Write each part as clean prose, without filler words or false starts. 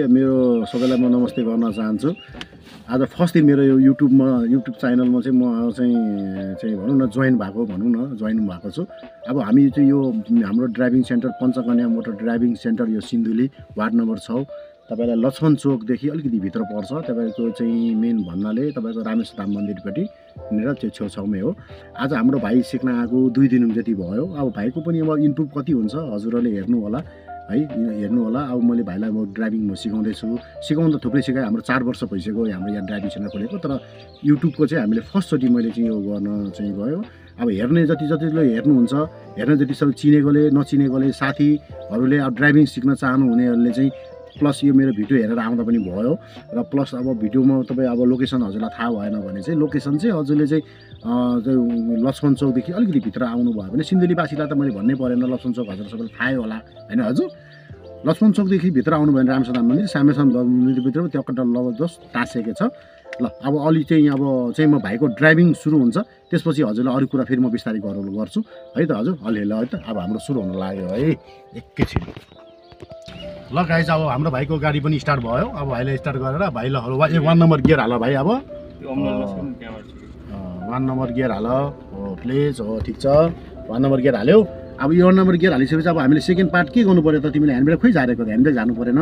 मेरो सबैलाई म नमस्ते गर्न चाहन्छु। आज फर्स्ट दिन मेरो यो युट्युब च्यानलमा चाहिँ म चाहिँ भनौँ न जोइन भएको छु। अब हामी चाहिँ यो हाम्रो driving centre Panchakanya motor driving centre यो सिन्धुली वार्ड नम्बर 6 तपाईलाई लक्ष्मण चोकदेखि अलिकति भित्र पर्छ। तपाईको चाहिँ मेन भन्नाले तपाईको रामेश्वर धाम मन्दिरपट्टि निर त्यो छेउछाउमै हो। आज हाम्रो भाइ सिक्न आएको 2 दिन जति भयो। अब भाइको पनि अब इम्प्रुभ कति हुन्छ हजुरहरूले हेर्नु होला है, हेर्नु होला। अब मैले भाइलाई म ड्राइभिङ म सिकाउन त थुप्रै सिकाएँ। हाम्रो 4 वर्ष भइसक्यो हाम्रो यहाँ ड्राइभिङ सेन्टर खोलेको। तर युट्युबको चाहिँ हामीले फर्स्टचोटि मैले चाहिँ यो गर्न चाहिँ गयो। अब हेर्ने जतिले हेर्नुहुन्छ, हेर्ने जति सब चिनेकोले नचिनेकोले साथीहरूले अब ड्राइभिङ सिक्न चाहनुहुनेहरूले चाहिँ प्लस यो मेरो भिडियो हेरेर आउँदा पनि भयो। र प्लस अब भिडियोमा तपाईँ अब लोकेसन हजुरलाई थाहा भएन भने चाहिँ लोकेसन चाहिँ हजुरले चाहिँ लक्ष्मण चौकदेखि अलिकति भित्र आउनु भयो भने सिन्धुलीवासीलाई त मैले भन्नै परेन, लक्ष्मण चौक हजुर सबैलाई थाहै होला होइन हजुर। लक्ष्मण चौकदेखि भित्र आउनु भयो भने रामेश्वर धाम मन्दिर, रामेश्वर धाम मन्दिरभित्र त्यो कट्टा जस्ट टाँसेको छ। ल अब अलि चाहिँ अब चाहिँ म भाइको ड्राइभिङ सुरु हुन्छ, त्यसपछि हजुरलाई अरू कुरा फेरि म बिस्तारै गर्छु है त हजुर। अलिअलि है त अब हाम्रो सुरु हुन लाग्यो है एकैछिन। ल गाइज अब हाम्रो भाइको गाडी पनि स्टार्ट भयो। अब भाइले स्टार्ट गरेर भाइलाई 1 नम्बर गियर हाल भाइ। अब 1 नम्बर गियर हाल हो, प्लिज हो, ठिक छ 1 नम्बर गियर हाल्यो। अब यो 1 नम्बर गियर हालिसकेपछि अब हामीले सेकेन्ड पार्ट के गर्नु पर्यो त, तिमीले ह्यान्डब्रेक खोइ झारेको, ह्यान्डब्रेक झार्नु परेन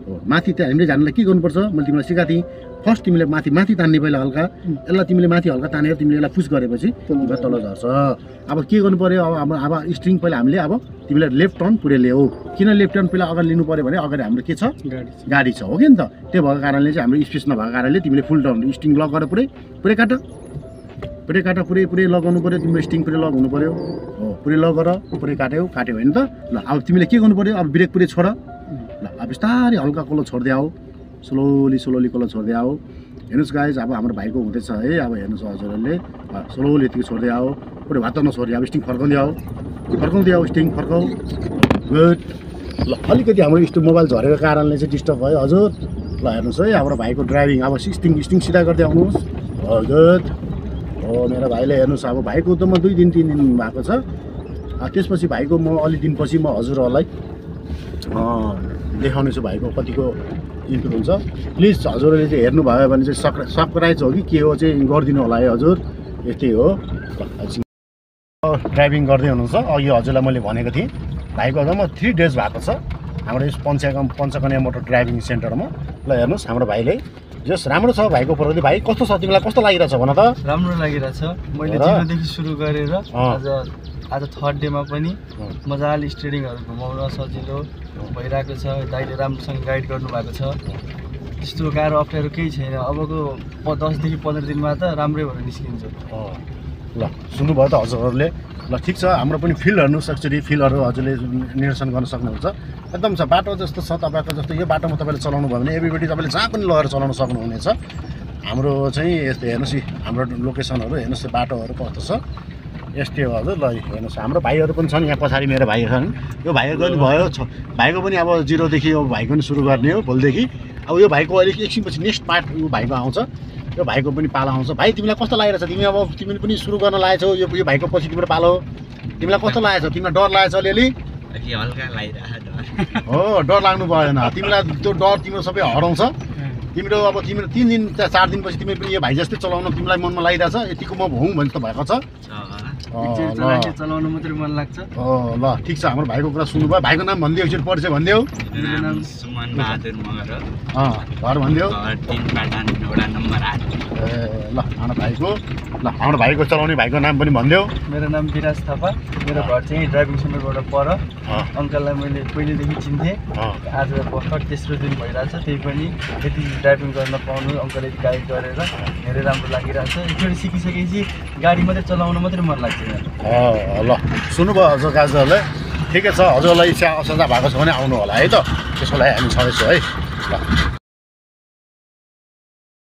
हो। माथि त ह्यान्डब्रेक झार्नलाई के गर्नुपर्छ मैले तिमीलाई सिकाएको थिएँ। फर्स्ट तिमीले माथि तान्ने पहिला हल्का, यसलाई तिमीले माथि हल्का तानेर तिमीले यसलाई पुस गरेपछि तल झर्छ। अब के गर्नु पर्यो अब स्ट्रिङ पहिला हामीले अब तिमीले लेफ्ट टर्न पुरै ल्याऊ। किन लेफ्ट टर्न पहिला अगाडि लिनु पर्यो भने अगाडि हाम्रो के छ गाडी छ हो कि नि त। त्यो भएको कारणले चाहिँ हाम्रो स्पेस नभएको कारणले तिमीले फुल टर्न स्ट्रिङ लक गरेर पुरै काट पुरै लगाउनु पर्यो। तिम्रो स्ट्रिङ पुरै लक हुनु पर्यो हो, पुरै लक गर पुरै काट्यो होइन त। ल अब तिमीले के गर्नु पर्यो अब ब्रेक पुरै छोड। ल अब बिस्तारै हल्का कलो छोड्दै आऊ, स्लोली कलो छोड्दै आऊ। हेर्नुहोस् गाइज अब हाम्रो भाइको हुँदैछ है। अब हेर्नुहोस् हजुरहरूले स्लोली यतिको छोड्दै आऊ, पुरै भात नछोड्दै अब स्ट्रिङ फर्काउँदै आऊ स्ट्रिङ फर्काऊ। गुड। ल अलिकति हाम्रो मोबाइल झरेको कारणले चाहिँ डिस्टर्ब भयो हजुर। ल हेर्नुहोस् है हाम्रो भाइको ड्राइभिङ अब स्ट्रिङ सिधा गर्दै आउनुहोस्। गुड हो मेरो भाइले। हेर्नुहोस् अब भाइको त म 2 दिन 3 दिन भएको छ। त्यसपछि भाइको म अलि दिनपछि म हजुरहरूलाई देखाउनेछु भाइको कतिको इम्प्रुभ हुन्छ। प्लिज हजुरहरूले चाहिँ हेर्नुभयो भने चाहिँ सब्सक्राइब हो कि के हो चाहिँ गरिदिनु होला है हजुर। यस्तै हो। ड्राइभिङ गर्दै हुनुहुन्छ अघि हजुरलाई मैले भनेको थिएँ। भाइको म 3 डेज भएको छ हाम्रो यस पञ्चकन्या मोटर ड्राइभिङ सेन्टरमा। ल हेर्नुहोस् हाम्रो भाइले जस राम्रो छ भाइको प्रगति। भाइ कस्तो छ तिमीलाई, कस्तो लागिरहेछ भन त? राम्रो लागिरहेछ। मैले जिरोदेखि सुरु गरेर आज थर्ड डेमा पनि मजाले स्टेरिङहरू घुमाउन सजिलो भइरहेको छ। दाइले राम्रोसँग गाइड गर्नुभएको छ। त्यस्तो गाह्रो अप्ठ्यारो केही छैन। अबको 10 देखि 15 दिनमा त राम्रै भएर निस्किन्छ। ल सुन्नुभयो त हजुरहरूले। ल ठिक छ हाम्रो पनि फिल हेर्नु सक्छरी, फिलहरू हजुरले निरीक्षण गर्न सक्नुहुन्छ। एकदम छ बाटो जस्तो छ तपाईँको जस्तो यो बाटोमा तपाईँले चलाउनु भयो भने एभ्रीबडी तपाईँले जहाँ पनि लगेर चलाउन सक्नुहुनेछ। हाम्रो चाहिँ यस्तो हेर्नुहोस् हाम्रो लोकेसनहरू हेर्नुहोस् बाटोहरू कस्तो छ यस्तै हो हजुर। ल हेर्नुहोस् हाम्रो भाइहरू पनि छन् यहाँ पछाडि मेरो भाइहरू छन्। यो भाइको पनि भयो भाइको पनि अब 0 देखि अब भाइको पनि सुरु गर्ने हो भोलिदेखि। अब यो भाइको अलिक एकछिनपछि नेक्स्ट पार्ट यो भाइको आउँछ, यो भाइको पनि पालो आउँछ। भाइ तिमीलाई कस्तो लागिरहेछ? तिमीले पनि सुरु गर्न लागेछौ यो भाइको पछि तिम्रो पालो। तिमीलाई कस्तो लागेछ? तिमीलाई डर लागेछ अलिअलि? हल्का लागिरहेछ हो, डर लाग्नु भएन। तिमीलाई त्यो डर तिम्रो सबै हराउँछ। तिम्रो अब तिम्रो 3 दिन 4 दिनपछि तिमी पनि यो भाइ जस्तै चलाउन तिमीलाई मनमा लागिरहेछ। यतिको म हुँ भने त भएको छ चलाउनु मात्रै मन लाग्छ। ल ठिक छ हाम्रो भाइको कुरा सुन्नुभयो। भाइको नाम भनिदियो, एकचोटि परिचय भनिदेऊ। मेरो नाम सुमन बहादुर मगर हो। घर भनिदेऊ। 3 पाटन वडा नम्बर 8। ल हाम्रो भाइको चलाउने भाइको नाम पनि भनिदेऊ। मेरो नाम विराज थापा। मेरो घर चाहिँ ड्राइभिङ सेन्टरबाट पर। अङ्कललाई मैले पहिलेदेखि चिन्थेँ। आज भर्खर तेस्रो दिन भइरहेछ, त्यही पनि यति ड्राइभिङ गर्न पाउनु अङ्कलले गाइड गरेर धेरै राम्रो लागिरहेछ। एकचोटि सिकिसकेपछि गाडी मात्रै चलाउन मात्रै मन लाग्छ। ल सुन्नुभयो हजुर गाजुहरूले। ठिकै छ हजुरलाई इच्छा असुविधा भएको छ भने आउनु होला है त, त्यसको लागि हामी छँदैछौँ है। ल